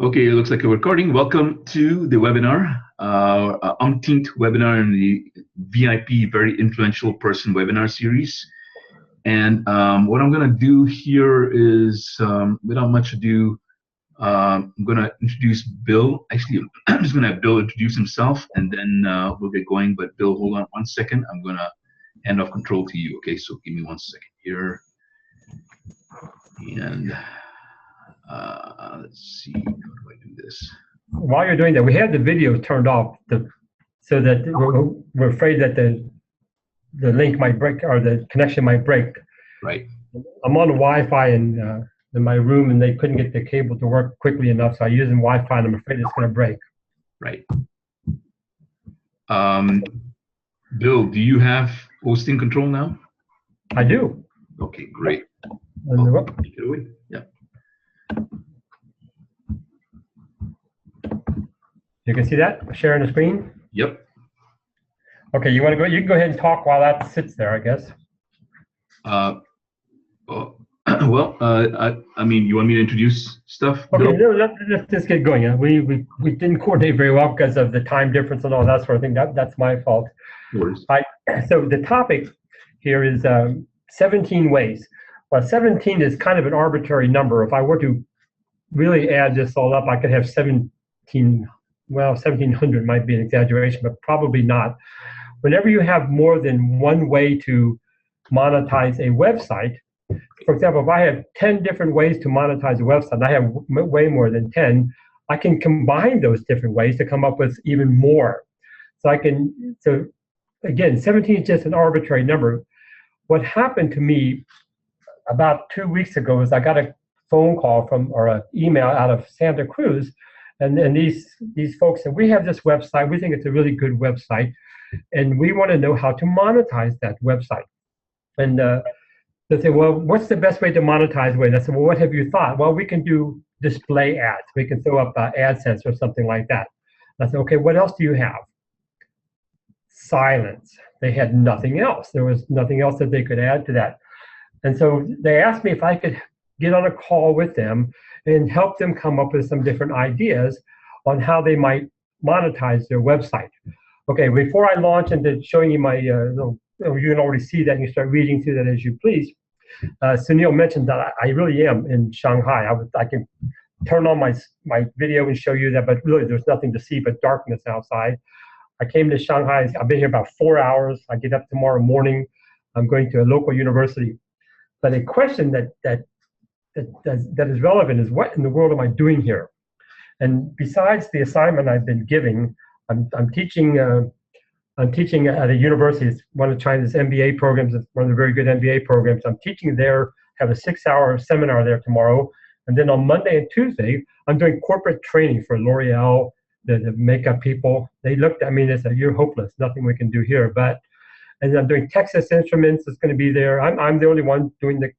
Okay, it looks like a recording. Welcome to the webinar, umpteenth webinar in the VIP Very Influential Person webinar series. And what I'm going to do here is, without much ado, I'm going to introduce Bill. Actually, I'm just going to have Bill introduce himself, and then we'll get going. But Bill, hold on one second. I'm going to hand off control to you. Okay, so give me 1 second here. And let's see, how do I do this? While you're doing that, we have the video turned off so that we're afraid that the link might break or the connection might break. Right. I'm on the Wi-Fi in my room, and they couldn't get the cable to work quickly enough, so I'm using Wi-Fi, and I'm afraid it's going to break. Right. Bill, do you have hosting control now? I do. Okay, great. Take it away. Yeah. You can see that? Sharing the screen? Yep. Okay, you want to go? You can go ahead and talk while that sits there, I guess. I mean, you want me to introduce stuff? Okay, no, let's just get going. We didn't coordinate very well because of the time difference and all that sort of thing. That's my fault. So the topic here is 17 ways. Well, 17 is kind of an arbitrary number. If I were to really add this all up, I could have 17. Well, 1,700 might be an exaggeration, but probably not. Whenever you have more than one way to monetize a website, for example, if I have 10 different ways to monetize a website, and I have way more than 10, I can combine those different ways to come up with even more. So again, 17 is just an arbitrary number. What happened to me about 2 weeks ago is I got a phone call or an email out of Santa Cruz. And these folks said, we have this website, we think it's a really good website, and we want to know how to monetize that website. And they said, well, what's the best way to monetize it? And I said, well, what have you thought? Well, we can do display ads. We can throw up AdSense or something like that. And I said, okay, what else do you have? Silence. They had nothing else. There was nothing else that they could add to that. And so they asked me if I could get on a call with them and help them come up with some different ideas on how they might monetize their website. Okay, before I launch into showing you my, you can already see that and you start reading through that as you please. Sunil mentioned that I really am in Shanghai. I can turn on my video and show you that, but really there's nothing to see but darkness outside. I came to Shanghai, I've been here about 4 hours. I get up tomorrow morning. I'm going to a local university. But a question that is relevant is, what in the world am I doing here? And besides the assignment I've been giving, I'm teaching at a university. It's one of China's MBA programs. It's one of the very good MBA programs. I'm teaching there, have a 6-hour seminar there tomorrow. And then on Monday and Tuesday, I'm doing corporate training for L'Oreal, the makeup people. They looked at me and they said, you're hopeless, nothing we can do here. And I'm doing Texas Instruments is going to be there. I'm the only one doing the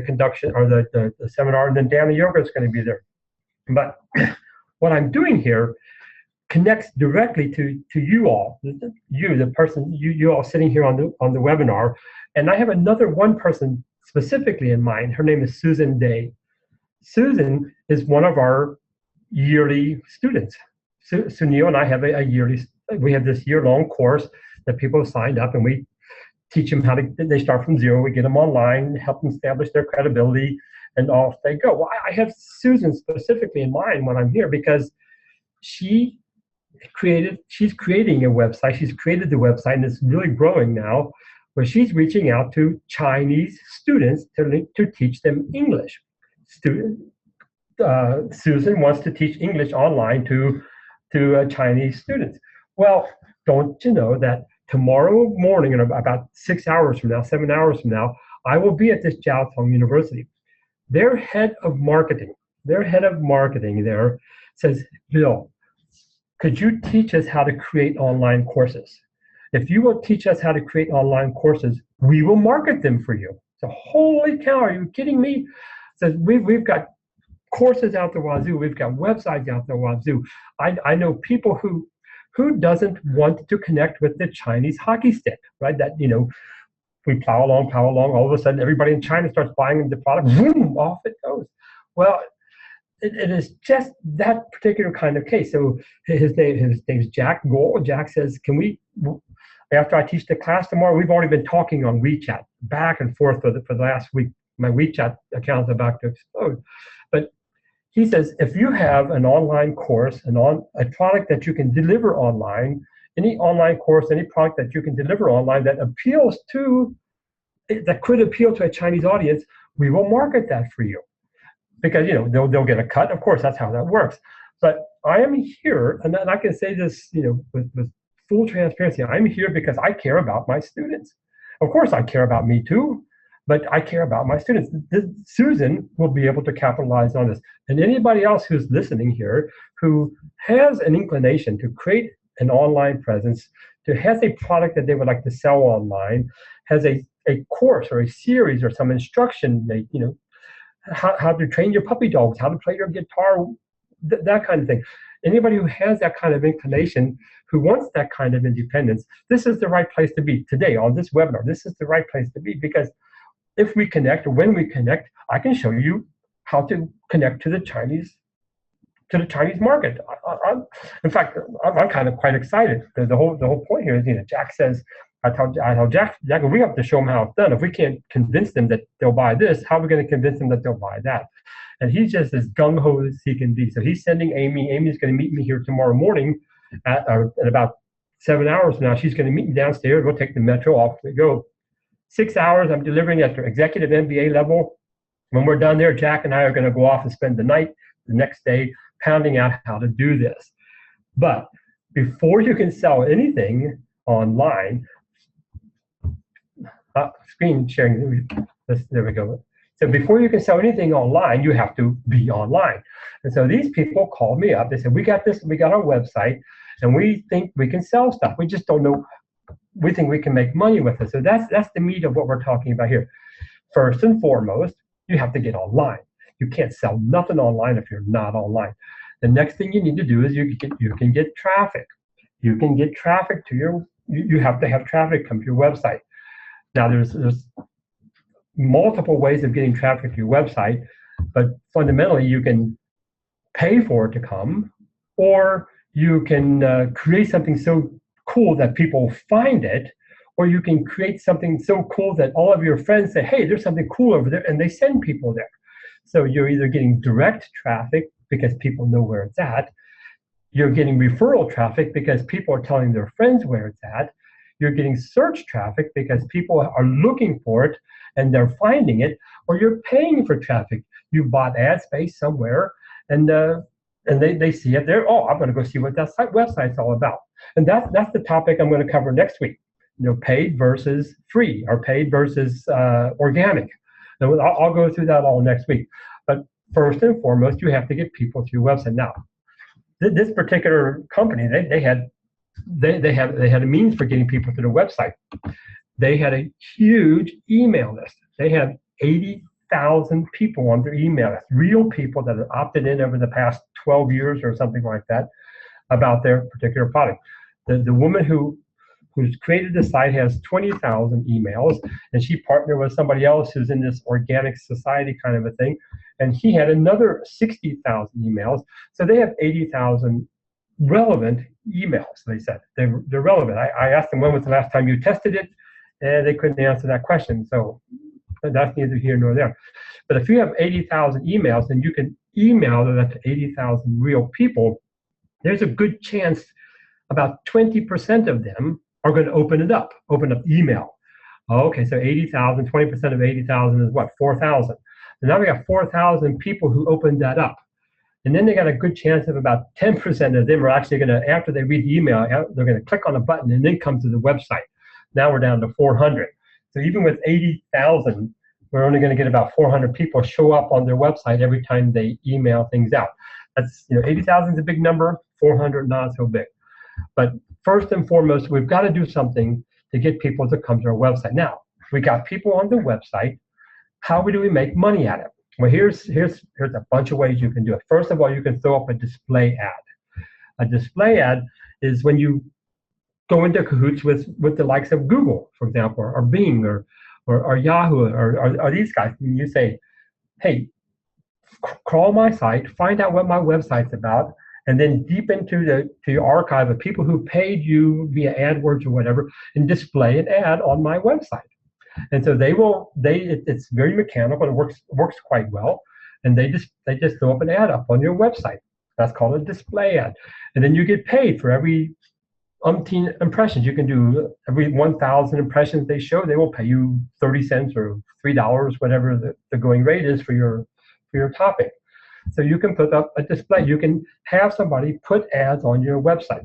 conduction or the seminar, and then Dana Yoga is going to be there. But what I'm doing here connects directly to you all, the person, you all sitting here on the webinar. And I have another one person specifically in mind. Her name is Susan Day. Susan is one of our yearly students. Sunil and I have we have this year-long course that people have signed up, and we teach them they start from zero. We get them online, help them establish their credibility, and off they go. Well, I have Susan specifically in mind when I'm here because she's creating a website. She's created the website, and it's really growing now, where she's reaching out to Chinese students to teach them English. Susan wants to teach English online to Chinese students. Well, don't you know that tomorrow morning, in about 6 hours from now, 7 hours from now, I will be at this Jiao Tong University. Their head of marketing there says, Bill, could you teach us how to create online courses? If you will teach us how to create online courses, we will market them for you. So, holy cow, are you kidding me? Says, we've got courses out the wazoo. We've got websites out the wazoo. I know people who doesn't want to connect with the Chinese hockey stick, right? That, we plow along, all of a sudden everybody in China starts buying the product, boom, off it goes. Well, it is just that particular kind of case. So his name's Jack Gold. Jack says, can we, after I teach the class tomorrow, we've already been talking on WeChat back and forth for the last week. My WeChat account is about to explode. But he says, if you have an online course, a product that you can deliver online, any online course, any product that you can deliver online that could appeal to a Chinese audience, we will market that for you. Because they'll get a cut. Of course, that's how that works. But I am here, and I can say this, with full transparency. I'm here because I care about my students. Of course, I care about me too, but I care about my students. Susan will be able to capitalize on this, and anybody else who's listening here who has an inclination to create an online presence, has a product that they would like to sell online, has a course or a series or some instruction, how to train your puppy dogs, how to play your guitar, that kind of thing. Anybody who has that kind of inclination, who wants that kind of independence, this is the right place to be today on this webinar. This is the right place to be, because if we connect, or when we connect, I can show you how to connect to the Chinese market. In fact, I'm kind of quite excited. The whole point here is, Jack says, I tell Jack, we have to show them how it's done. If we can't convince them that they'll buy this, how are we going to convince them that they'll buy that? And he's just as gung-ho as he can be. So he's sending Amy. Amy's going to meet me here tomorrow morning at about 7 hours from now. She's going to meet me downstairs. We'll take the metro, off we go. 6 hours, I'm delivering at the executive MBA level. When we're done there, Jack and I are going to go off and spend the night, the next day, pounding out how to do this. But before you can sell anything online, screen sharing, there we go. So before you can sell anything online, you have to be online. And so these people called me up. They said, we got our website, and we think we can sell stuff. We just don't know. We think we can make money with it. So that's the meat of what we're talking about here. First and foremost, you have to get online. You can't sell nothing online if you're not online. The next thing you need to do is you can get traffic. You can get traffic to you have to have traffic come to your website. Now, there's multiple ways of getting traffic to your website, but fundamentally, you can pay for it to come, or you can create something so cool that people find it, or you can create something so cool that all of your friends say, hey, there's something cool over there, and they send people there. So you're either getting direct traffic because people know where it's at, you're getting referral traffic because people are telling their friends where it's at, you're getting search traffic because people are looking for it and they're finding it, or you're paying for traffic. You bought ad space somewhere, and they see it there. Oh, I'm going to go see what that website's all about. And that's the topic I'm going to cover next week. Paid versus free, or paid versus organic. And I'll go through that all next week. But first and foremost, you have to get people to your website. Now, this particular company, they had a means for getting people to the website. They had a huge email list. They had 80,000 people on their email list, real people that have opted in over the past 12 years or something like that about their particular product. The woman who's created the site has 20,000 emails, and she partnered with somebody else who's in this organic society kind of a thing, and he had another 60,000 emails. So they have 80,000 relevant emails. They said they're relevant. I asked them, when was the last time you tested it? And they couldn't answer that question. So that's neither here nor there. But if you have 80,000 emails, and you can email that to 80,000 real people, there's a good chance about 20% of them are going to open up email. Okay, so 80,000, 20% of 80,000 is what, 4,000. So now we got 4,000 people who opened that up. And then they got a good chance of about 10% of them are actually going to, after they read the email, they're going to click on a button and then come to the website. Now we're down to 400. So even with 80,000, we're only going to get about 400 people show up on their website every time they email things out. That's, 80,000 is a big number, 400 not so big. But first and foremost, we've got to do something to get people to come to our website. Now, we got people on the website. How do we make money at it? Well, here's a bunch of ways you can do it. First of all, you can throw up a display ad. A display ad is when you go into cahoots with the likes of Google, for example, or Bing, or Yahoo, or these guys, and you say, hey, crawl my site, find out what my website's about, and then deep into your archive of people who paid you via AdWords or whatever, and display an ad on my website. And so it's very mechanical and works quite well. And they just throw up an ad up on your website. That's called a display ad. And then you get paid for every umpteen impressions. You can do every 1,000 impressions they show, they will pay you 30 cents or $3, whatever the going rate is for your topic. So you can put up a display. You can have somebody put ads on your website.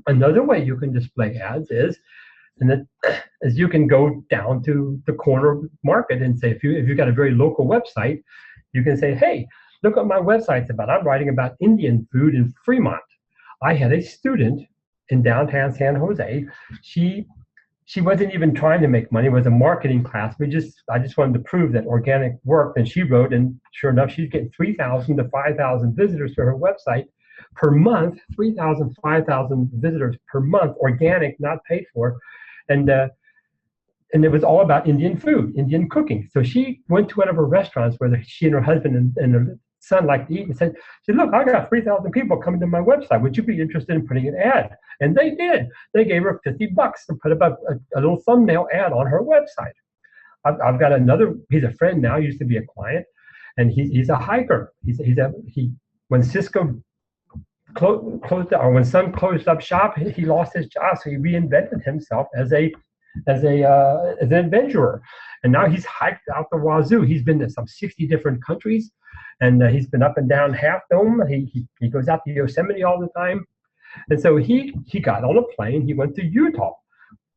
Another way you can display ads is you can go down to the corner market and say, if you've got a very local website, you can say, hey, look what my website's about. I'm writing about Indian food in Fremont. I had a student in downtown San Jose. She wasn't even trying to make money. It was a marketing class. I just wanted to prove that organic worked, and she wrote, and sure enough, she's getting 3,000 to 5,000 visitors to her website per month. 3,000, 5,000 visitors per month, organic, not paid for, and it was all about Indian food, Indian cooking. So she went to one of her restaurants where she and her husband and her son like to eat, and said, look, I got 3,000 people coming to my website. Would you be interested in putting an ad? And they did. They gave her $50 to put up a little thumbnail ad on her website. I've got he's a friend now, used to be a client, and he's a hiker. When Cisco closed or when Sun closed up shop, he lost his job, so he reinvented himself as an adventurer. And now he's hiked out the wazoo. He's been to some 60 different countries, and he's been up and down Half Dome. He goes out to Yosemite all the time. And so he got on a plane. He went to Utah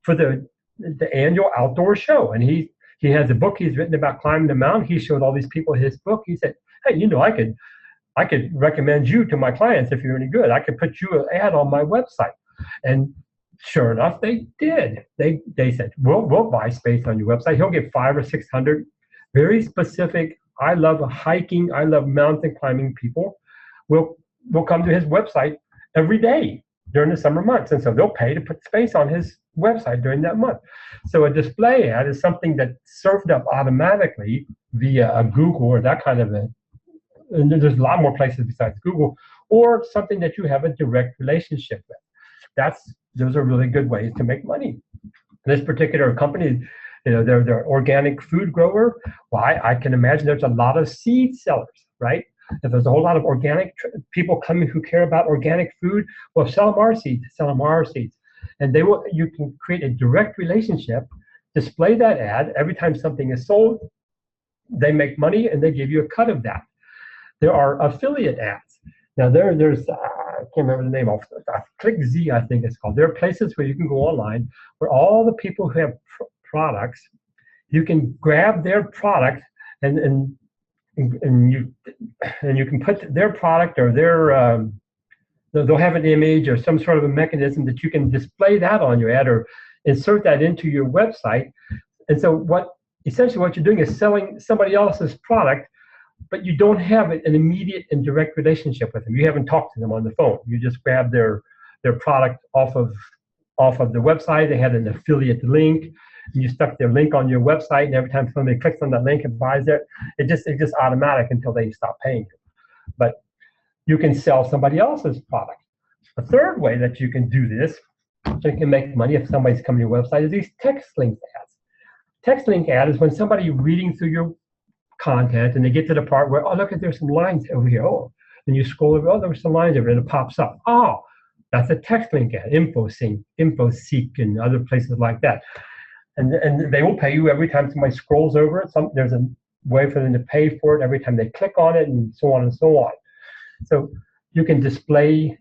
for the annual outdoor show. And he has a book he's written about climbing the mountain. He showed all these people his book. He said, hey, I could recommend you to my clients if you're any good. I could put you an ad on my website. And sure enough, they did. They said, we'll buy space on your website. He'll get 500 or 600 very specific, I love hiking, I love mountain climbing people will come to his website every day during the summer months. And so they'll pay to put space on his website during that month. So a display ad is something that's served up automatically via a Google or that kind of and there's a lot more places besides Google, or something that you have a direct relationship with. Those are really good ways to make money. This particular company, they're organic food grower. Well, I can imagine there's a lot of seed sellers, right? If there's a whole lot of organic people coming who care about organic food, well, sell them our seeds, and you can create a direct relationship, display that ad. Every time something is sold, they make money and they give you a cut of that. There are affiliate ads. Now there's I can't remember the name of ClickZ, I think it's called. There are places where you can go online where all the people who have products, you can grab their product and you can put their product or they'll have an image or some sort of a mechanism that you can display that on your ad or insert that into your website. And so essentially what you're doing is selling somebody else's product, but you don't have an immediate and direct relationship with them. You haven't talked to them on the phone. You just grab their product off of the website. They had an affiliate link, and you stuck their link on your website, and every time somebody clicks on that link and buys it's just automatic until they stop paying you. But you can sell somebody else's product. A third way that you can do this, so you can make money if somebody's coming to your website, is these text link ads. Text link ad is when somebody reading through your content and they get to the part where, oh, look, there's some lines over here. Oh, and you scroll over, oh, there were some lines over there, and it pops up. Oh, that's a text link ad, InfoSeek, and other places like that. And they will pay you every time somebody scrolls over it. There's a way for them to pay for it every time they click on it, and so on and so on. So you can display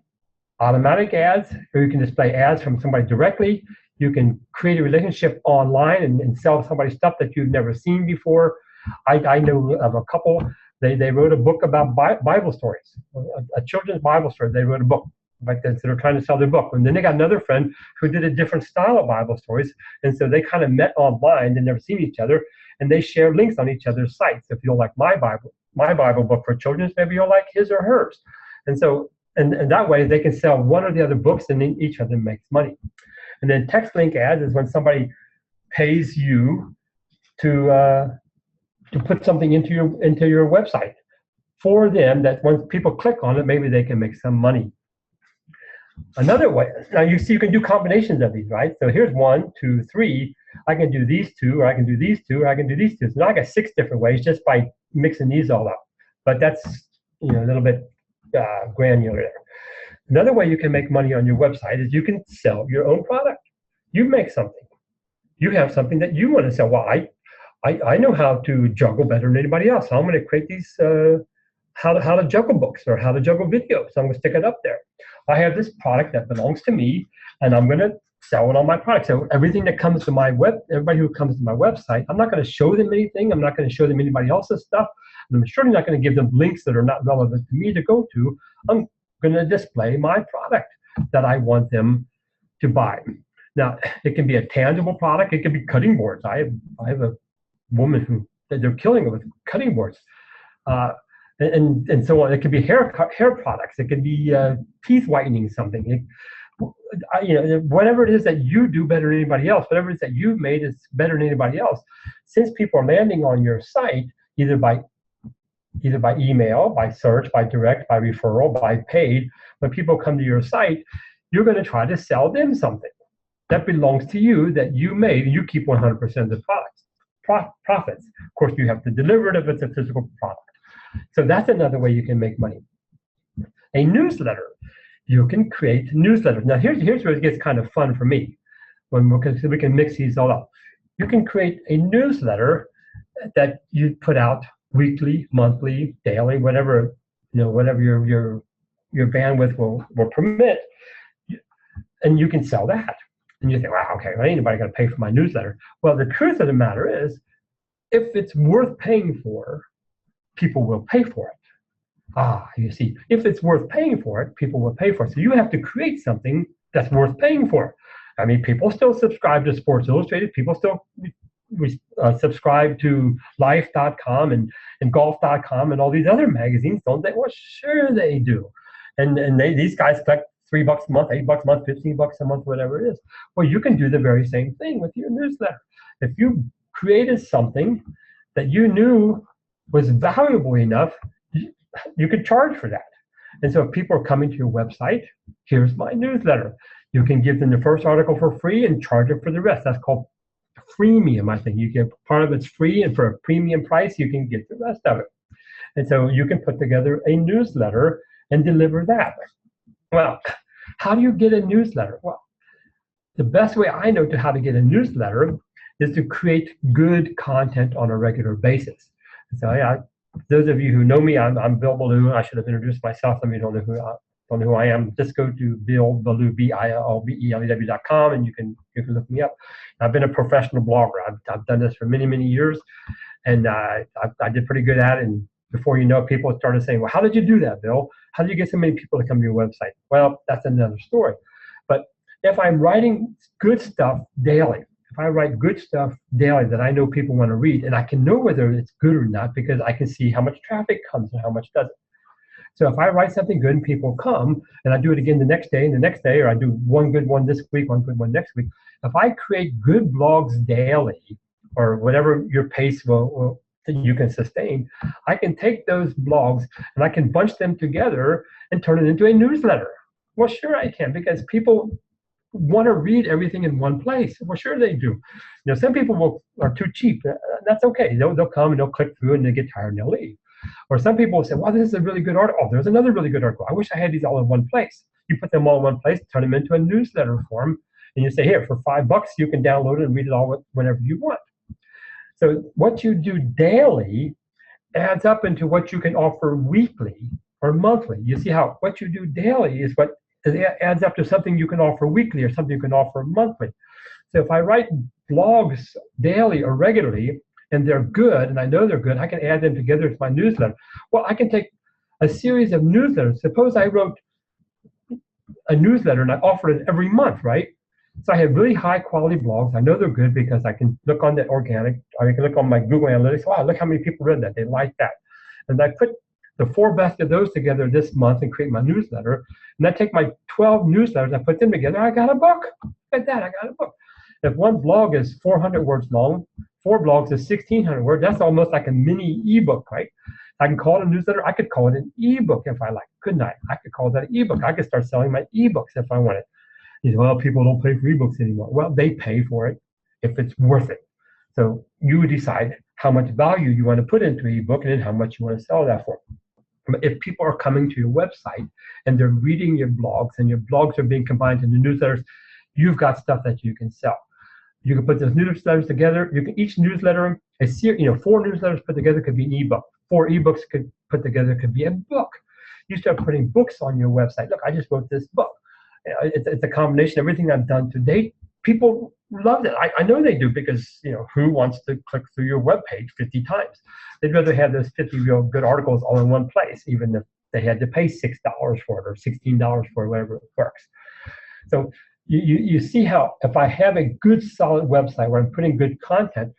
automatic ads, or you can display ads from somebody directly. You can create a relationship online and sell somebody stuff that you've never seen before. I know of a couple, they wrote a book about Bible stories, a children's Bible story. They wrote a book like this, they're trying to sell their book. And then they got another friend who did a different style of Bible stories. And so they kind of met online, they'd never seen each other, and they share links on each other's sites. If you don't like my Bible book for children, maybe you'll like his or hers. And so, and that way they can sell one or the other books, and then each of them makes money. And then text link ads is when somebody pays you to put something into your website. for them that once people click on it, maybe they can make some money. Another way, now you see you can do combinations of these, right? So here's 1, 2, 3. I can do these 2, or I can do these 2, or I can do these 2. So now I got 6 different ways just by mixing these all up. But that's a little bit granular there. Another way you can make money on your website is you can sell your own product. You make something. You have something that you want to sell. Well, I know how to juggle better than anybody else. So I'm going to create these how to juggle books or how to juggle videos. So I'm going to stick it up there. I have this product that belongs to me, and I'm going to sell it on my product. So everything that comes to my everybody who comes to my website, I'm not going to show them anything. I'm not going to show them anybody else's stuff. I'm surely not going to give them links that are not relevant to me to go to. I'm going to display my product that I want them to buy. Now, it can be a tangible product. It can be cutting boards. I have a woman who they're killing it with cutting boards. And so on. It could be hair products. It could be teeth whitening something. Whatever it is that you do better than anybody else, whatever it is that you've made is better than anybody else. Since people are landing on your site, either by email, by search, by direct, by referral, by paid, when people come to your site, you're going to try to sell them something that belongs to you that you made, and you keep 100% of the profits. Of course, you have to deliver it if it's a physical product. So that's another way you can make money. A newsletter. You can create newsletters. Now here's where it gets kind of fun for me, because we can mix these all up. You can create a newsletter that you put out weekly, monthly, daily, whatever your bandwidth will permit, and you can sell that. And you think, wow, okay, well, ain't anybody going to pay for my newsletter. Well, the truth of the matter is, if it's worth paying for, people will pay for it. You see, if it's worth paying for it, people will pay for it. So you have to create something that's worth paying for. I mean, people still subscribe to Sports Illustrated. People still subscribe to Life.com and Golf.com and all these other magazines, don't they? Well, sure they do. And these guys collect $3 a month, $8 a month, $15 a month, whatever it is. Well, you can do the very same thing with your newsletter. If you created something that you knew was valuable enough, you could charge for that. And so if people are coming to your website, here's my newsletter. You can give them the first article for free and charge them for the rest. That's called freemium, I think. You get part of it's free, and for a premium price, you can get the rest of it. And so you can put together a newsletter and deliver that. Well, how do you get a newsletter? Well, the best way I know how to get a newsletter is to create good content on a regular basis. So those of you who know me, I'm Bill Ballou. I should have introduced myself. Some of you don't know who I am. Just go to Bill Ballou, BILBELEW.com, and you can look me up. I've been a professional blogger. I've done this for many, many years, and I did pretty good at it. And before you know it, people started saying, well, how did you do that, Bill? How did you get so many people to come to your website? Well, that's another story. But if I'm writing good stuff daily, if I write good stuff daily that I know people want to read, and I can know whether it's good or not because I can see how much traffic comes and how much doesn't. So if I write something good and people come, and I do it again the next day and the next day, or I do one good one this week, one good one next week, if I create good blogs daily, or whatever your pace will you can sustain, I can take those blogs and I can bunch them together and turn it into a newsletter. Well, sure I can, because people want to read everything in one place. Well, sure they do. Some people are too cheap. That's okay. They'll come and they'll click through and they get tired and they'll leave. Or some people will say, well, this is a really good article. Oh, there's another really good article. I wish I had these all in one place. You put them all in one place, turn them into a newsletter form, and you say, here, for $5, you can download it and read it all whenever you want. So what you do daily adds up into what you can offer weekly or monthly. You see how what you do daily is what adds up to something you can offer weekly or something you can offer monthly. So if I write blogs daily or regularly, and they're good, and I know they're good, I can add them together to my newsletter. Well, I can take a series of newsletters. Suppose I wrote a newsletter and I offered it every month, right? So I have really high quality blogs. I know they're good because I can look on the organic, or I can look on my Google Analytics. Wow, look how many people read that. They like that. And I put the 4 best of those together this month and create my newsletter. And I take my 12 newsletters, I put them together, I got a book. Look at that, I got a book. If one blog is 400 words long, 4 blogs is 1,600 words. That's almost like a mini ebook, right? I can call it a newsletter. I could call it an ebook if I like, couldn't I? I could call that an ebook. I could start selling my ebooks if I wanted. You know, well, people don't pay for ebooks anymore. Well, they pay for it if it's worth it. So you decide how much value you want to put into an ebook and then how much you want to sell that for. But if people are coming to your website and they're reading your blogs and your blogs are being combined into newsletters, you've got stuff that you can sell. You can put those newsletters together. You can each newsletter, 4 newsletters put together could be an ebook. 4 ebooks could put together could be a book. You start putting books on your website. Look, I just wrote this book. It's a combination of everything I've done to date. People loved it. I know they do because who wants to click through your webpage 50 times? They'd rather have those 50 real good articles all in one place, even if they had to pay $6 for it or $16 for it, whatever it works. So you see how if I have a good solid website where I'm putting good content,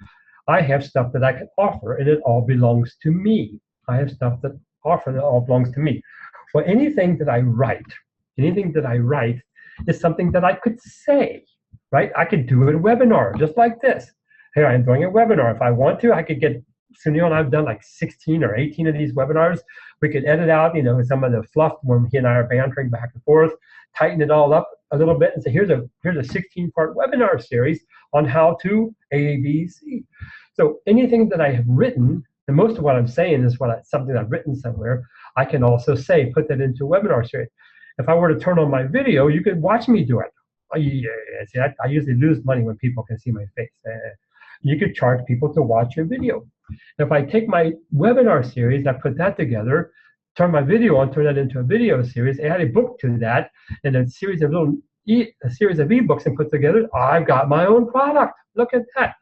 I have stuff that I can offer and it all belongs to me. I have stuff that offer that all belongs to me. Well, anything that I write is something that I could say, right? I could do a webinar just like this. Hey, I'm doing a webinar. If I want to, I could get Sunil and I've done like 16 or 18 of these webinars. We could edit out, some of the fluff when he and I are bantering back and forth, tighten it all up a little bit and say, here's a 16-part webinar series on how to A, B, C. So anything that I have written, and most of what I'm saying is something I've written somewhere, I can also say, put that into a webinar series. If I were to turn on my video, you could watch me do it. See, I usually lose money when people can see my face. You could charge people to watch your video. If I take my webinar series, I put that together, turn my video on, turn that into a video series, add a book to that, and a series of ebooks and put together, I've got my own product. Look at that.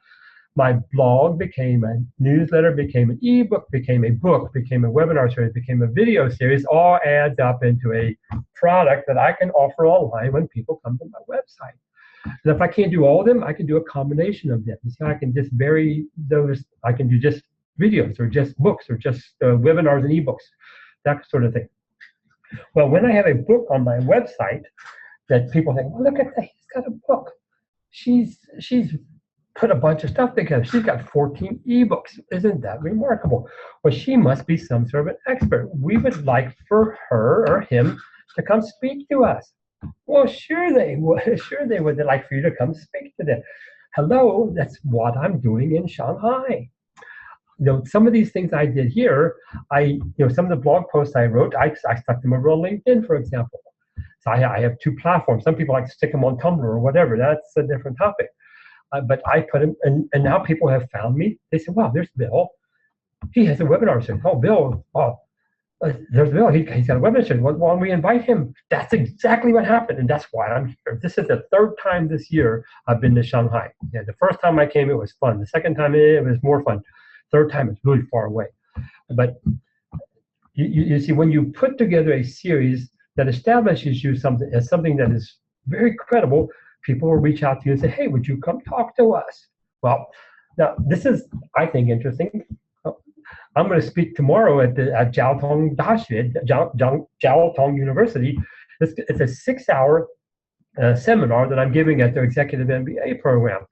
My blog became a newsletter, became an ebook, became a book, became a webinar series, became a video series, all adds up into a product that I can offer online when people come to my website. And if I can't do all of them, I can do a combination of them. So I can just vary those. I can do just videos or just books or just webinars and ebooks, that sort of thing. Well, when I have a book on my website that people think, well, look at that, he's got a book. She's put a bunch of stuff together. She's got 14 ebooks. Isn't that remarkable? Well, she must be some sort of an expert. We would like for her or him to come speak to us. Well, sure they would. Sure they would. They'd like for you to come speak to them. Hello, that's what I'm doing in Shanghai. Some of these things I did here, some of the blog posts I wrote, I stuck them over on LinkedIn, for example. So I have 2 platforms. Some people like to stick them on Tumblr or whatever. That's a different topic. But I put them, and now people have found me. They say, wow, there's Bill. He has a webinar series. Oh, Bill, there's Bill. He's got a webinar series. Why don't we invite him? That's exactly what happened, and that's why I'm here. This is the 3rd time this year I've been to Shanghai. Yeah, the first time I came, it was fun. The second time, it was more fun. 3rd time, it's really far away. But you see, when you put together a series that establishes you as something that is very credible, people will reach out to you and say, hey, would you come talk to us? Well, now this is, I think, interesting. I'm going to speak tomorrow at Jiaotong Daxue, Jiaotong University. It's a 6-hour seminar that I'm giving at their executive MBA program.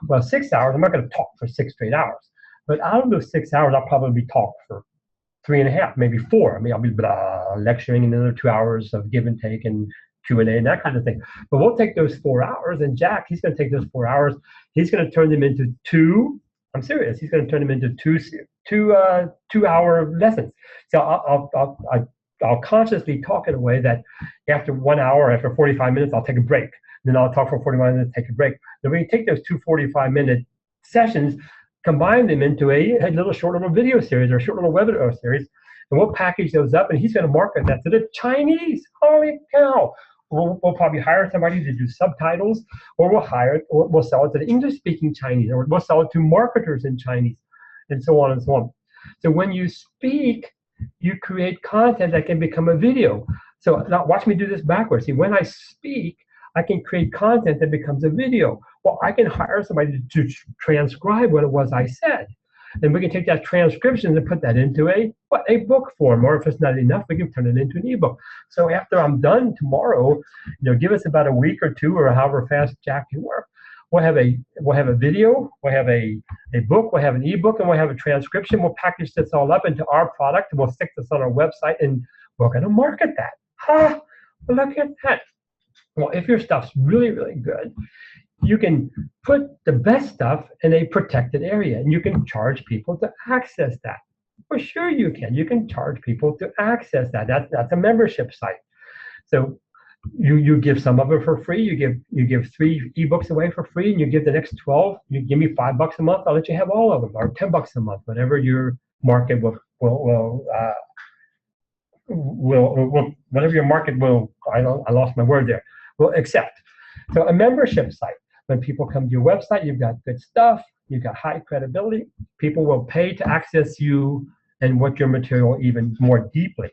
Well, 6 hours, I'm not going to talk for 6 straight hours. But out of those 6 hours, I'll probably talk for 3.5, maybe 4. I mean, I'll be lecturing another 2 hours of give and take and Q&A and that kind of thing. But we'll take those 4 hours, and Jack, he's going to take those 4 hours. He's going to turn them into 2. I'm serious. He's going to turn them into 2-hour lessons. So I'll consciously talk in a way that after 1 hour, after 45 minutes, I'll take a break. Then I'll talk for 45 minutes, take a break. Then we take those 2 45-minute sessions, combine them into a little short little video series or a short little webinar series, and we'll package those up, and he's going to market that to the Chinese. Holy cow! We'll probably hire somebody to do subtitles, or we'll sell it to the English-speaking Chinese, or we'll sell it to marketers in Chinese, and so on and so on. So when you speak, you create content that can become a video. So now watch me do this backwards. See, when I speak, I can create content that becomes a video. Well, I can hire somebody to transcribe what it was I said. And we can take that transcription and put that into a book form, or if it's not enough, we can turn it into an ebook. So after I'm done tomorrow, give us about a week or 2 or however fast Jack can work. We'll have a video, we'll have a book, we'll have an ebook, and we'll have a transcription. We'll package this all up into our product, and we'll stick this on our website, and we're going to market that. Ha! Look at that. Well, if your stuff's really, really good, you can put the best stuff in a protected area, and you can charge people to access that. For sure you can. You can charge people to access that. That's a membership site. So you give some of it for free. You give 3 ebooks away for free, and you give the next 12. You give me $5 a month. I'll let you have all of them, or $10 a month, whatever your market will whatever your market will. I lost my word there. Will accept. So a membership site. When people come to your website, you've got good stuff. You've got high credibility. People will pay to access you and what your material even more deeply.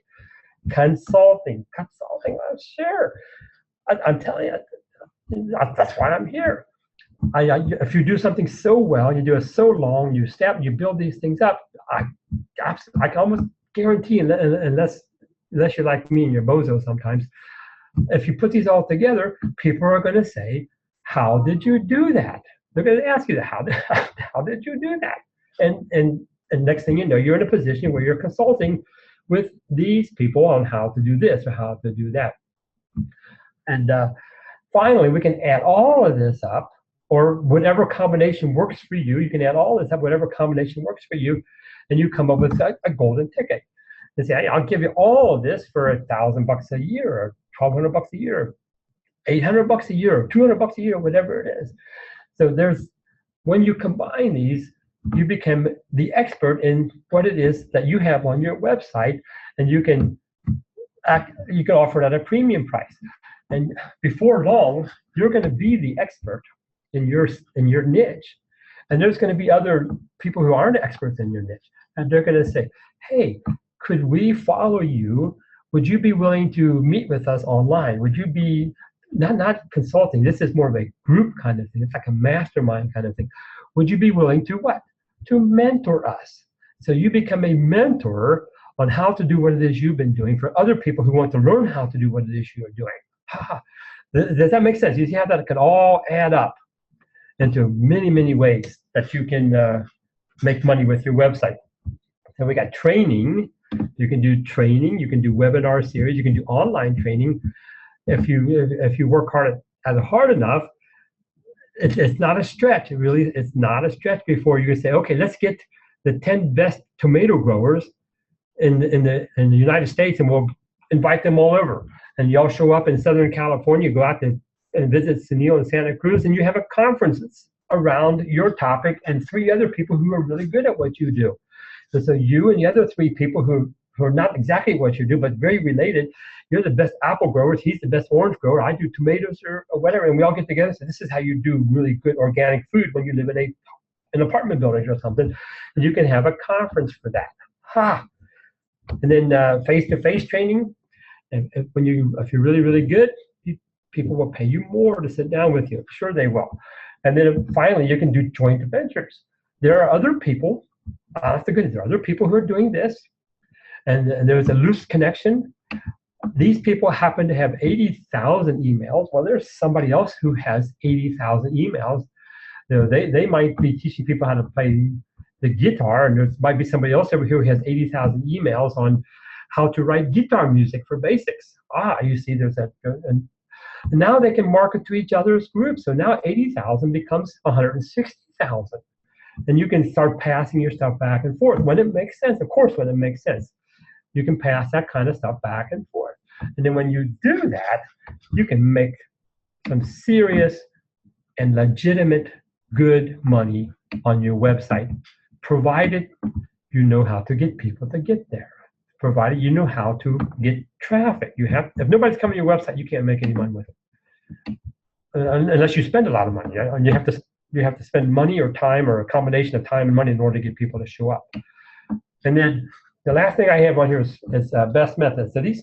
Consulting, well, sure. I'm telling you, that's why I'm here. If you do something so well, you do it so long, you build these things up, I can almost guarantee, unless you're like me and you're bozo sometimes, if you put these all together, people are going to say, how did you do that? They're going to ask you that. How did you do that? And next thing you know, you're in a position where you're consulting with these people on how to do this or how to do that. And finally, we can add all of this up, or whatever combination works for you. You can add all this up, whatever combination works for you, and you come up with a golden ticket. And say, I'll give you all of this for $1,000 a year, or $1,200 a year, $800 a year, or $200 a year, whatever it is. So when you combine these, you become the expert in what it is that you have on your website, and you can offer it at a premium price. And before long, you're going to be the expert in your niche. And there's going to be other people who aren't experts in your niche, and they're going to say, hey, could we follow you? Would you be willing to meet with us online? Would you be not consulting? This is more of a group kind of thing. It's like a mastermind kind of thing. Would you be willing to what? To mentor us. So you become a mentor on how to do what it is you've been doing for other people who want to learn how to do what it is you're doing. Does that make sense? You see how that can all add up into many, many ways that you can make money with your website. So we got training. You can do training. You can do webinar series. You can do online training. If you work hard enough, it's not a stretch. It's not a stretch before you can say, okay, let's get the 10 best tomato growers in the United States, and we'll invite them all over. And y'all show up in Southern California, go out and visit Sunil and Santa Cruz, and you have a conference around your topic and 3 other people who are really good at what you do. So you and the other 3 people who are not exactly what you do, but very related. You're the best apple growers. He's the best orange grower. I do tomatoes or whatever. And we all get together and say, this is how you do really good organic food when you live in an apartment building or something. And you can have a conference for that. And then face-to-face training. If you're really, really good, people will pay you more to sit down with you. Sure, they will. And then finally, you can do joint ventures. There are other people. Honest to goodness, there are other people who are doing this, and there's a loose connection. These people happen to have 80,000 emails. Well, there's somebody else who has 80,000 emails. They might be teaching people how to play the guitar, and there might be somebody else over here who has 80,000 emails on how to write guitar music for basics. You see, and now they can market to each other's groups. So now 80,000 becomes 160,000. And you can start passing your stuff back and forth when it makes sense. Of course, when it makes sense, you can pass that kind of stuff back and forth. And then when you do that, you can make some serious and legitimate good money on your website, provided you know how to get people to get there, provided you know how to get traffic. If nobody's coming to your website, you can't make any money with it, unless you spend a lot of money. And you have to spend money or time, or a combination of time and money, in order to get people to show up. And then the last thing I have on here is best methods. So these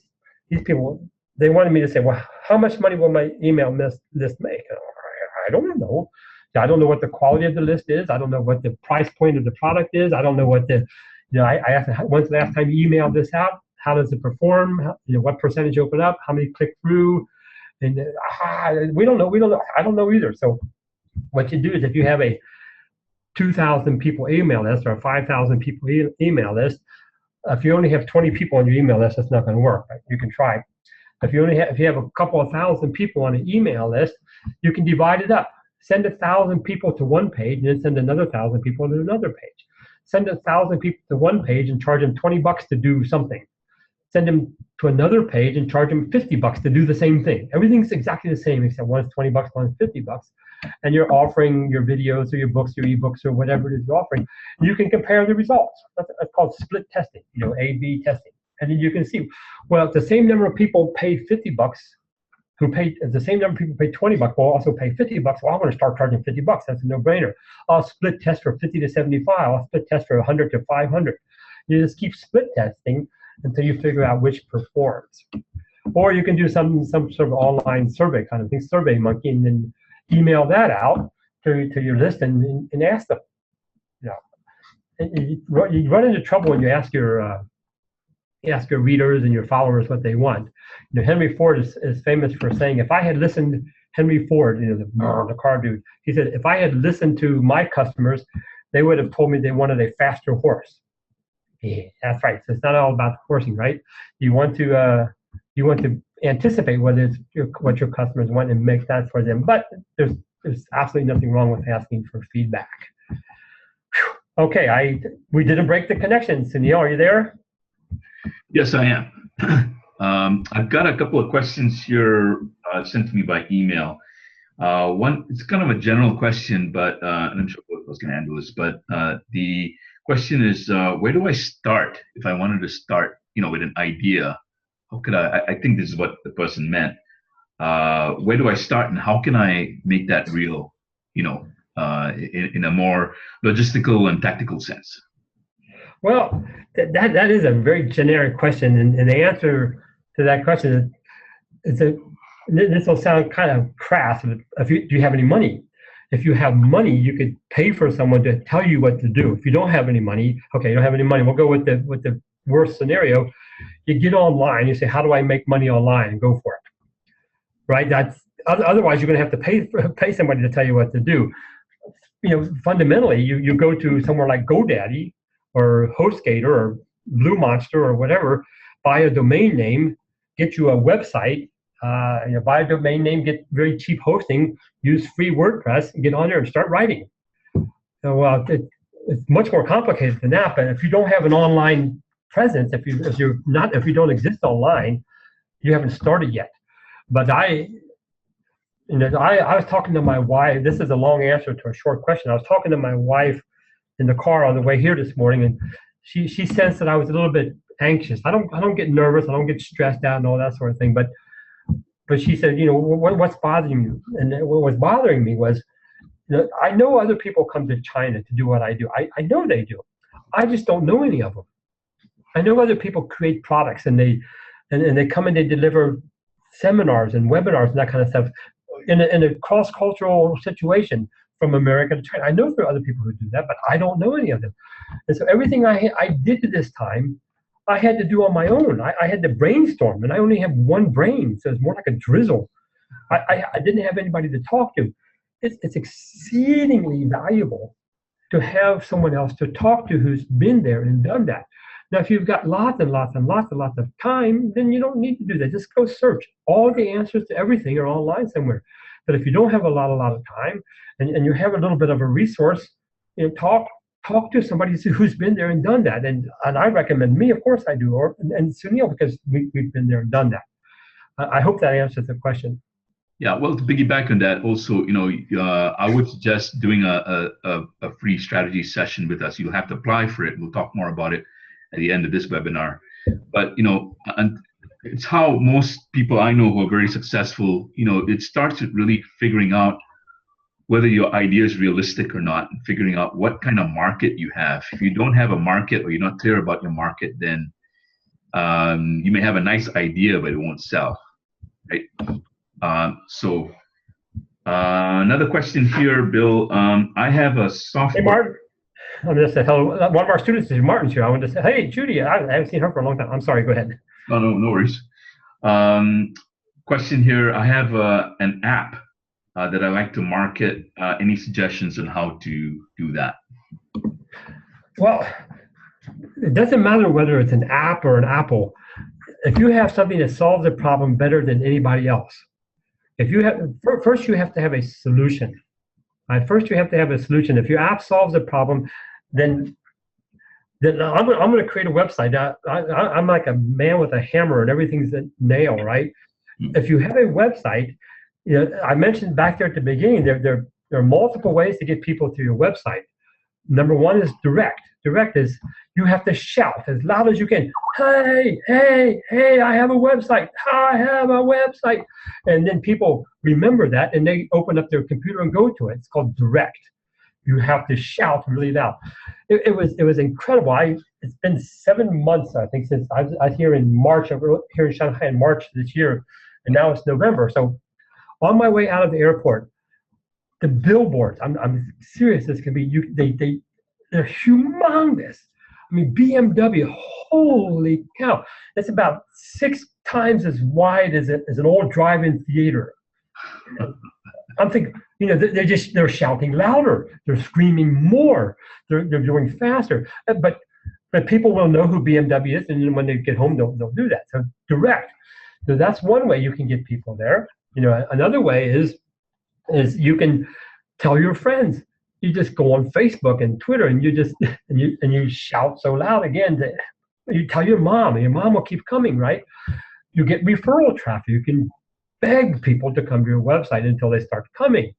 people, they wanted me to say, well, how much money will my email list make? I don't know. I don't know what the quality of the list is. I don't know what the price point of the product is. I don't know what I asked, when's the last time you emailed this out? How does it perform? What percentage open up? How many click through? And we don't know. I don't know either. So What you do is if you have a 2,000 people email list or a 5,000 people email list, if you only have 20 people on your email list, that's not going to work. Right? You can try. If you have a couple of thousand people on an email list, you can divide it up. Send 1,000 people to one page, and then send another 1,000 people to another page. Send 1,000 people to one page and charge them $20 to do something. Send them to another page and charge them $50 to do the same thing. Everything's exactly the same, except one's $20, one's $50. And you're offering your videos or your books, your ebooks, or whatever it is you're offering. You can compare the results. That's called split testing, A/B testing. And then you can see, well, if the same number of people paid $50, if the same number of people paid $20, will also pay $50. Well, I want to start charging $50. That's a no-brainer. I'll split test for 50 to 75. I'll split test for 100 to 500. You just keep split testing until you figure out which performs. Or you can do some sort of online survey kind of thing, SurveyMonkey, and then email that out to your list and ask them. You run into trouble when you ask your readers and your followers what they want. Henry Ford is famous for saying, if I had listened, Henry Ford, the car dude, he said, if I had listened to my customers, they would have told me they wanted a faster horse. Yeah, that's right. So it's not all about horsing, right? You want to anticipate what your customers want and make that for them. But there's absolutely nothing wrong with asking for feedback. Whew. Okay, we didn't break the connection. Sunil, are you there? Yes, I am. I've got a couple of questions here sent to me by email. One, it's kind of a general question, but and I'm sure both of us can handle this. But the question is, where do I start if I wanted to start, with an idea? How could I think this is what the person meant. Where do I start, and how can I make that real, in a more logistical and tactical sense? Well, that is a very generic question, and the answer to that question is this will sound kind of crass. Do you have any money? If you have money, you could pay for someone to tell you what to do. If you don't have any money, okay, you don't have any money. We'll go with the worst scenario. You get online. You say, "How do I make money online?" And go for it. Right? Otherwise, you're going to have to pay somebody to tell you what to do. Fundamentally, you go to somewhere like GoDaddy or HostGator or Blue Monster or whatever, buy a domain name, get you a website, buy a domain name, get very cheap hosting, use free WordPress, and get on there and start writing. So it's much more complicated than that. But if you don't have an online presence, if you don't exist online, you haven't started yet. But I was talking to my wife. This is a long answer to a short question. I was talking to my wife in the car on the way here this morning, and she sensed that I was a little bit anxious. I don't get nervous. I don't get stressed out and all that sort of thing. But she said, what's bothering you? And what was bothering me was, I know other people come to China to do what I do. I know they do. I just don't know any of them. I know other people create products and they come and they deliver seminars and webinars and that kind of stuff in a cross-cultural situation from America to China. I know there are other people who do that, but I don't know any of them. And so everything I did to this time, I had to do on my own. I had to brainstorm, and I only have one brain, so it's more like a drizzle. I didn't have anybody to talk to. It's exceedingly valuable to have someone else to talk to who's been there and done that. Now, if you've got lots and lots and lots and lots of time, then you don't need to do that. Just go search. All the answers to everything are online somewhere. But if you don't have a lot of time, and you have a little bit of a resource, talk to somebody who's been there and done that. And I recommend me, of course I do, and Sunil, because we've been there and done that. I hope that answers the question. Yeah, well, to piggyback on that, also, I would suggest doing a free strategy session with us. You'll have to apply for it. We'll talk more about it at the end of this webinar. But and it's how most people I know who are very successful, it starts with really figuring out whether your idea is realistic or not, and figuring out what kind of market you have. If you don't have a market, or you're not clear about your market, then you may have a nice idea, but it won't sell, right? So another question here, Bill. I have a software. Hey, Martin. I'm just say hello. One of our students is Martin's here. I wanted to say, hey, Judy. I haven't seen her for a long time. I'm sorry. Go ahead. No worries. Question here. I have an app that I like to market. Any suggestions on how to do that? Well, it doesn't matter whether it's an app or an Apple. If you have something that solves a problem better than anybody else, if you have first you have to have a solution. Right? First you have to have a solution. If your app solves a problem, then I'm going to create a website. I'm like a man with a hammer and everything's a nail, right? If you have a website, I mentioned back there at the beginning, there are multiple ways to get people to your website. Number one is direct. Direct is you have to shout as loud as you can. Hey, hey, hey, I have a website. I have a website. And then people remember that and they open up their computer and go to it. It's called direct. You have to shout really loud. It was incredible. It's been 7 months, I think, since I was here in March. I was here in Shanghai in March this year, and now it's November. So on my way out of the airport, the billboards, I'm serious as can be, they're humongous. I mean, BMW, holy cow. It's about 6 times as wide as an old drive-in theater. I'm thinking, they're shouting louder, they're screaming more, they're doing faster. But people will know who BMW is, and then when they get home, they'll do that. So direct. So that's one way you can get people there. Another way is you can tell your friends. You just go on Facebook and Twitter, and you shout so loud again that you tell your mom, and your mom will keep coming, right? You get referral traffic. You can beg people to come to your website until they start coming.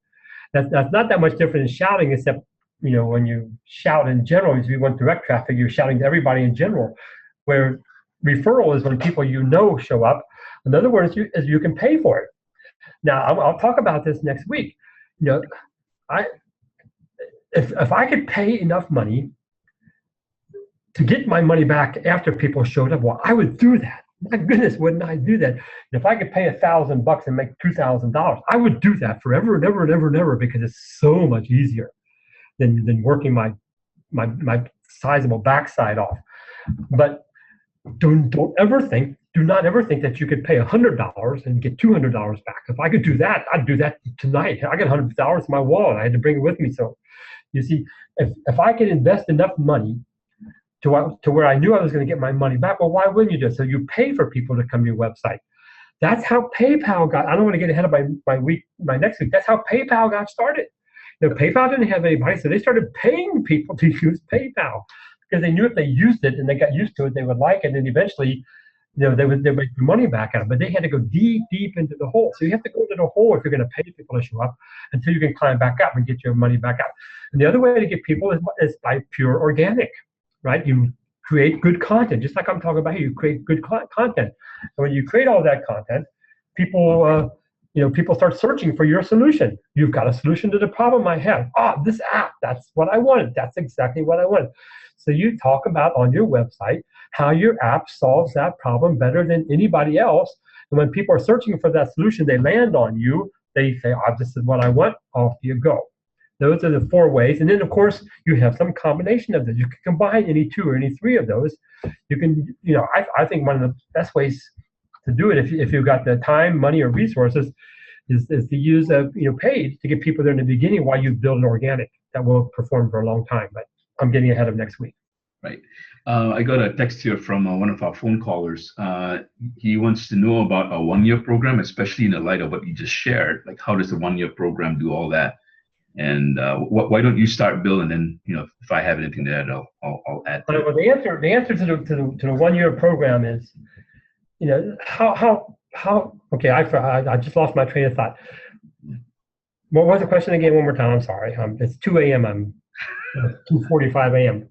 That's not that much different than shouting, except when you shout in general, if you want direct traffic, you're shouting to everybody in general. Where referral is when people show up. In other words, you can pay for it. Now I'll talk about this next week. If I could pay enough money to get my money back after people showed up, well, I would do that. My goodness, wouldn't I do that? If I could pay $1,000 and make $2,000, I would do that forever and ever and ever and ever, because it's so much easier than working my sizable backside off. But do not ever think that you could pay $100 and get $200 back. If I could do that, I'd do that tonight. I got $100 in my wallet. I had to bring it with me. So you see, if I could invest enough money to where I knew I was going to get my money back, well, why wouldn't you do it? So you pay for people to come to your website. That's how PayPal got. I don't want to get ahead of my next week. That's how PayPal got started. PayPal didn't have anybody, so they started paying people to use PayPal because they knew if they used it and they got used to it, they would like it, and eventually, they would make the money back out of it. But they had to go deep into the hole. So you have to go into the hole if you're going to pay people to show up until you can climb back up and get your money back out. And the other way to get people is by pure organic, right? You create good content, just like I'm talking about here. You create good content. And when you create all that content, people start searching for your solution. You've got a solution to the problem I have. This app, that's what I wanted. That's exactly what I wanted. So you talk about on your website how your app solves that problem better than anybody else. And when people are searching for that solution, they land on you. They say, this is what I want. Off you go. Those are the 4 ways. And then, of course, you have some combination of them. You can combine any 2 or any 3 of those. You can, I think one of the best ways to do it, if you've got the time, money, or resources, is to use paid to get people there in the beginning while you build an organic that will perform for a long time. But I'm getting ahead of next week. Right. I got a text here from one of our phone callers. He wants to know about a 1-year program, especially in the light of what you just shared. Like, how does the 1-year program do all that? And why don't you start, Bill? And then, if I have anything to add, I'll add. Well, the answer to the 1-year program is, how. Okay, I just lost my train of thought. What was the question again? One more time. I'm sorry. It's 2 a.m. I'm 2:45 a.m.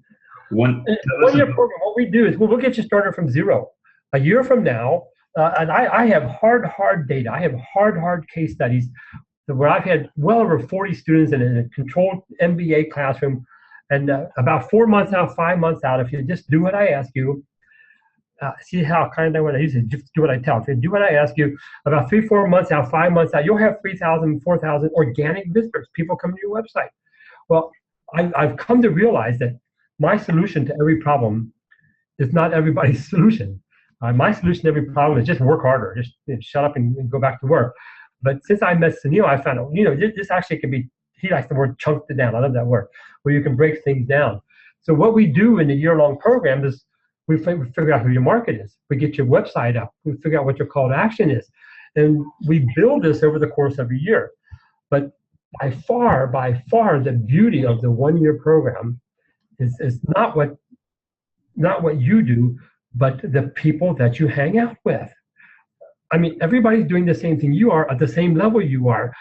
1-year program. What we do is we'll get you started from zero. A year from now, and I have hard data. I have hard case studies where I've had well over 40 students in a controlled MBA classroom, and about 4 months out, 5 months out, if you just do what I ask you, see how kind I want to use it, just do what I tell. If you do what I ask you, about 3-4 months out, 5 months out, you'll have 3,000, 4,000 organic visitors, people come to your website. Well, I've come to realize that my solution to every problem is not everybody's solution. My solution to every problem is just work harder, just shut up and go back to work. But since I met Sunil, I found out, this actually can be, he likes the word chunked it down. I love that word, where you can break things down. So what we do in the year-long program is we figure out who your market is. We get your website up. We figure out what your call to action is. And we build this over the course of a year. But by far, the beauty of the one-year program is not what you do, but the people that you hang out with. I mean, everybody's doing the same thing you are at the same level you are.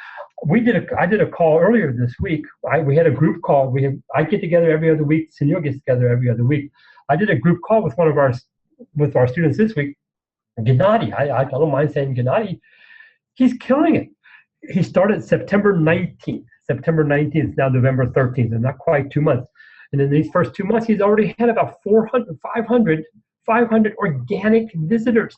I did a call earlier this week. We had a group call. I get together every other week. Sunil gets together every other week. I did a group call with with our students this week. Gennady, I don't mind saying Gennady, he's killing it. He started September 19th. September 19th, now November 13th, and not quite 2 months. And in these first 2 months, he's already had about 500 organic visitors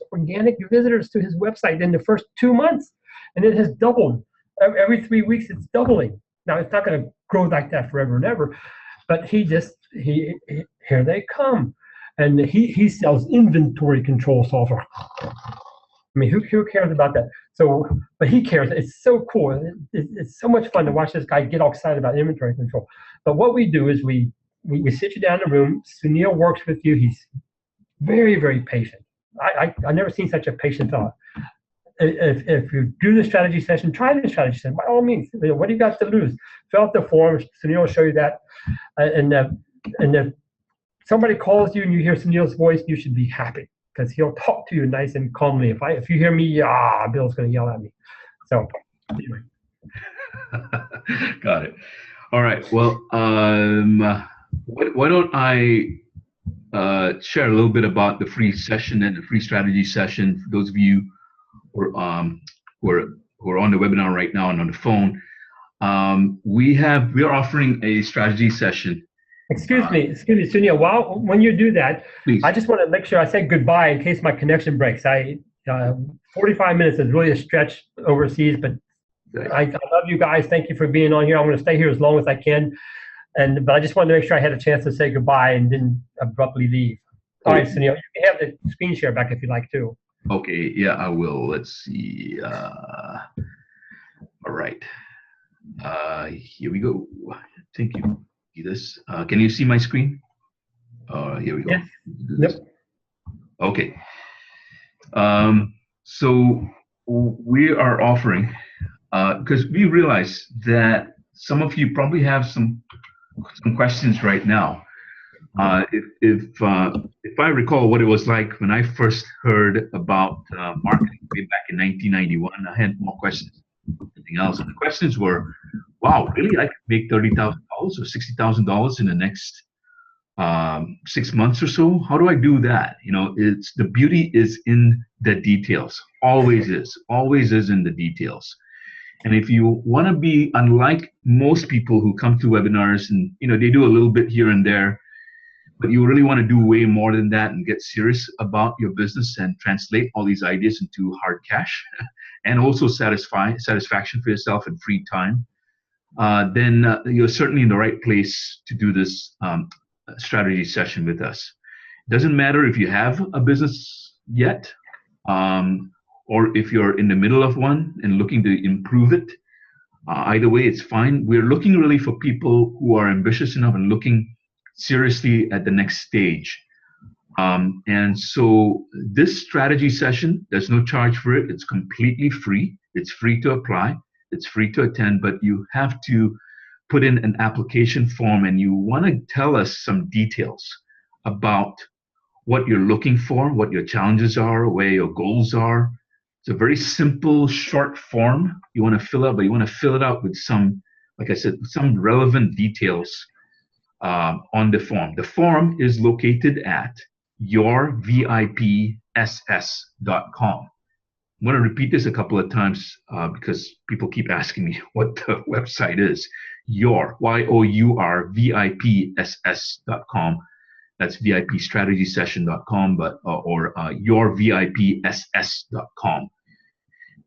to his site in the first 2 months. And it has doubled. Every 3 weeks, it's doubling. Now, it's not going to grow like that forever and ever, but here they come. And he sells inventory control software. I mean, who cares about that? So, but he cares. It's so cool. It's so much fun to watch this guy get all excited about inventory control. But what we do is we sit you down in the room. Sunil works with you. He's very, very patient. I've never seen such a patient fellow. If you do the strategy session, try the strategy session. By all means, what do you got to lose? Fill out the forms. Sunil will show you that. And if somebody calls you and you hear Sunil's voice, you should be happy because he'll talk to you nice and calmly. If you hear me, Bill's going to yell at me. So anyway. Got it. All right. Well, why don't I share a little bit about the free session and the free strategy session for those of you who are on the webinar right now and on the phone. We are offering a strategy session. Excuse me, Sunil. When you do that, please. I just want to make sure I say goodbye in case my connection breaks. 45 minutes is really a stretch overseas, but I love you guys. Thank you for being on here. I'm going to stay here as long as I can. But I just wanted to make sure I had a chance to say goodbye and didn't abruptly leave. All right, Sunil, you can have the screen share back if you'd like to. Okay, yeah, I will. Let's see. All right. Here we go. Thank you. See this? Can you see my screen? Here we go. Yes. Yep. Okay. So we are offering, because we realize that some of you probably have some questions right now. If I recall what it was like when I first heard about marketing way back in 1991, I had more questions than anything else. And the questions were, wow, really? I could make $30,000 or $60,000 in the next 6 months or so? How do I do that? It's the beauty is in the details. Always is in the details. And if you want to be unlike most people who come to webinars and they do a little bit here and there, but you really want to do way more than that and get serious about your business and translate all these ideas into hard cash and also satisfaction for yourself and free time, then you're certainly in the right place to do this strategy session with us. It doesn't matter if you have a business yet, or if you're in the middle of one and looking to improve it. Either way, it's fine. We're looking really for people who are ambitious enough and looking seriously at the next stage. And so this strategy session, there's no charge for it. It's completely free. It's free to apply. It's free to attend, but you have to put in an application form and you want to tell us some details about what you're looking for, what your challenges are, where your goals are. It's a very simple, short form you want to fill out, but you want to fill it out with some, like I said, some relevant details on the form. The form is located at yourvipss.com. I'm going to repeat this a couple of times because people keep asking me what the website is. yourvipss.com. That's vipstrategysession.com, or yourvipss.com.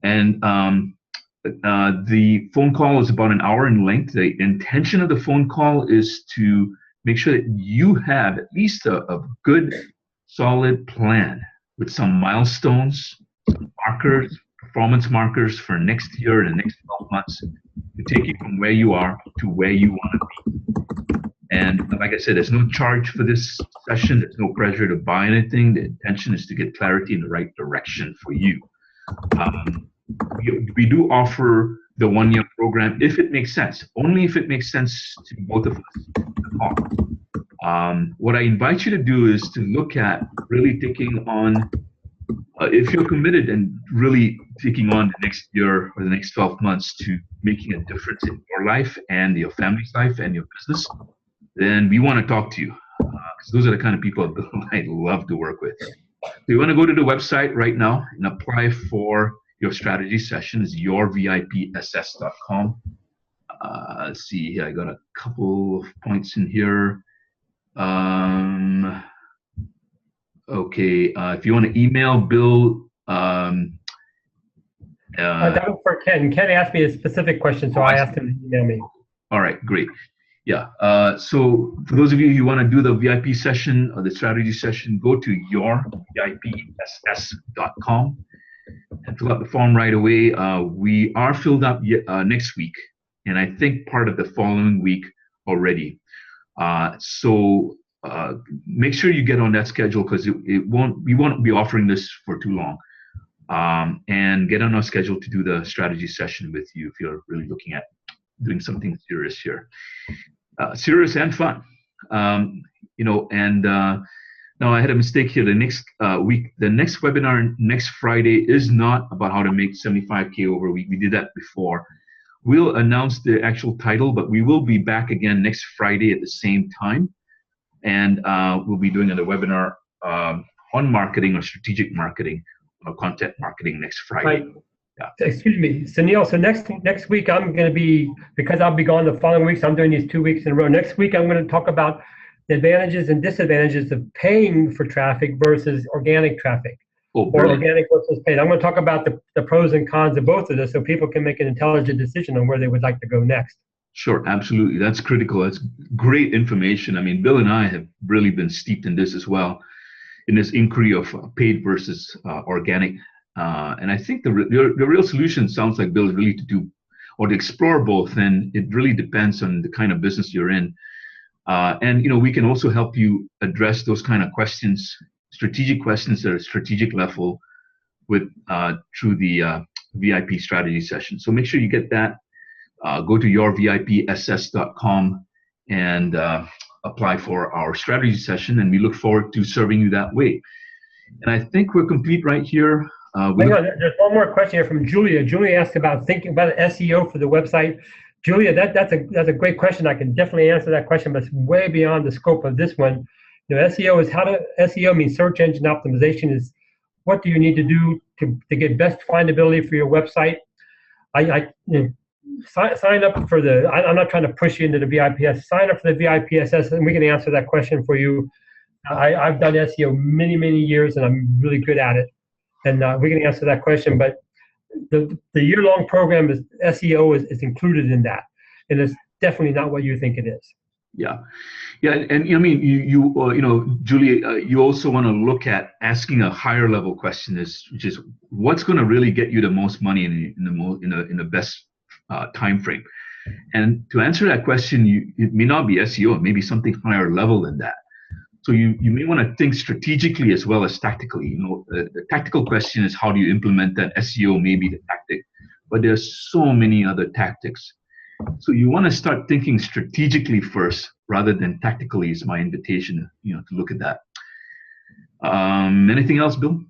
And the phone call is about an hour in length. The intention of the phone call is to make sure that you have at least a good, solid plan with some milestones, some markers, performance markers for next year and the next 12 months to take you from where you are to where you want to be. And like I said, there's no charge for this session. There's no pressure to buy anything. The intention is to get clarity in the right direction for you. We do offer the one-year program if it makes sense, only if it makes sense to both of us. What I invite you to do is to look at really taking on, if you're committed and really taking on the next year or the next 12 months to making a difference in your life and your family's life and your business, then we want to talk to you, because those are the kind of people I love to work with. So you want to go to the website right now and apply for your strategy sessions, yourvipss.com. Let's see here, I got a couple of points in here. Okay, if you want to email Bill. That was for Ken. Ken asked me a specific question, so I asked him to email me. All right, great. Yeah, so for those of you who want to do the VIP session or the strategy session, go to yourvipss.com and fill out the form right away. We are filled up next week, and I think part of the following week already. So make sure you get on that schedule, because we won't be offering this for too long. And get on our schedule to do the strategy session with you if you're really looking at doing something serious here. Serious and fun. Now I had a mistake here. The next webinar next Friday is not about how to make 75K over a week. We did that before. We'll announce the actual title, but we will be back again next Friday at the same time. And we'll be doing another webinar on marketing or strategic marketing or content marketing next Friday. Yeah. Excuse me, Sunil. So next week I'm going to be, because I'll be gone the following weeks, I'm doing these 2 weeks in a row. Next week I'm going to talk about the advantages and disadvantages of paying for traffic versus organic traffic, or organic versus paid. I'm going to talk about the pros and cons of both of this, so people can make an intelligent decision on where they would like to go next. Sure, absolutely. That's critical. That's great information. I mean, Bill and I have really been steeped in this as well, in this inquiry of paid versus organic. And I think the real solution sounds like, Bill, is really to do or to explore both, and it really depends on the kind of business you're in. And we can also help you address those kind of questions, strategic questions at a strategic level, with through the VIP strategy session. So make sure you get that. Go to yourvipss.com and apply for our strategy session, and we look forward to serving you that way. And I think we're complete right here. There's one more question here from Julia. Julia asked about thinking about SEO for the website. Julia, that's a great question. I can definitely answer that question, but it's way beyond the scope of this one. SEO means search engine optimization. Is what do you need to do to get best findability for your website? Sign up for the. I'm not trying to push you into the VIPS. Sign up for the VIPSS, and we can answer that question for you. I've done SEO many years, and I'm really good at it. And we can answer that question, but the year-long program is SEO is included in that, and it's definitely not what you think it is. Yeah, and I mean, Julia, you also want to look at asking a higher level question, which is what's going to really get you the most money in the best time frame. And to answer that question, it may not be SEO, it may be something higher level than that. So you may want to think strategically as well as tactically. The tactical question is how do you implement that? SEO may be the tactic, but there's so many other tactics. So you want to start thinking strategically first rather than tactically is my invitation, to look at that. Anything else, Bill?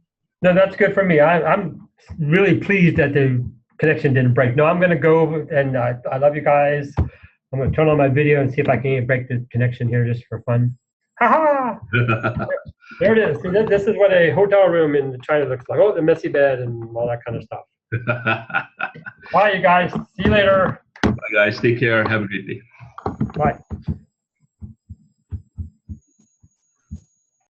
No, that's good for me. I'm really pleased that the connection didn't break. No, I'm going to go, and I love you guys. I'm going to turn on my video and see if I can break the connection here just for fun. Ha-ha! There it is. See, this is what a hotel room in China looks like. Oh, the messy bed and all that kind of stuff. Bye, you guys. See you later. Bye, guys. Take care. Have a great day. Bye.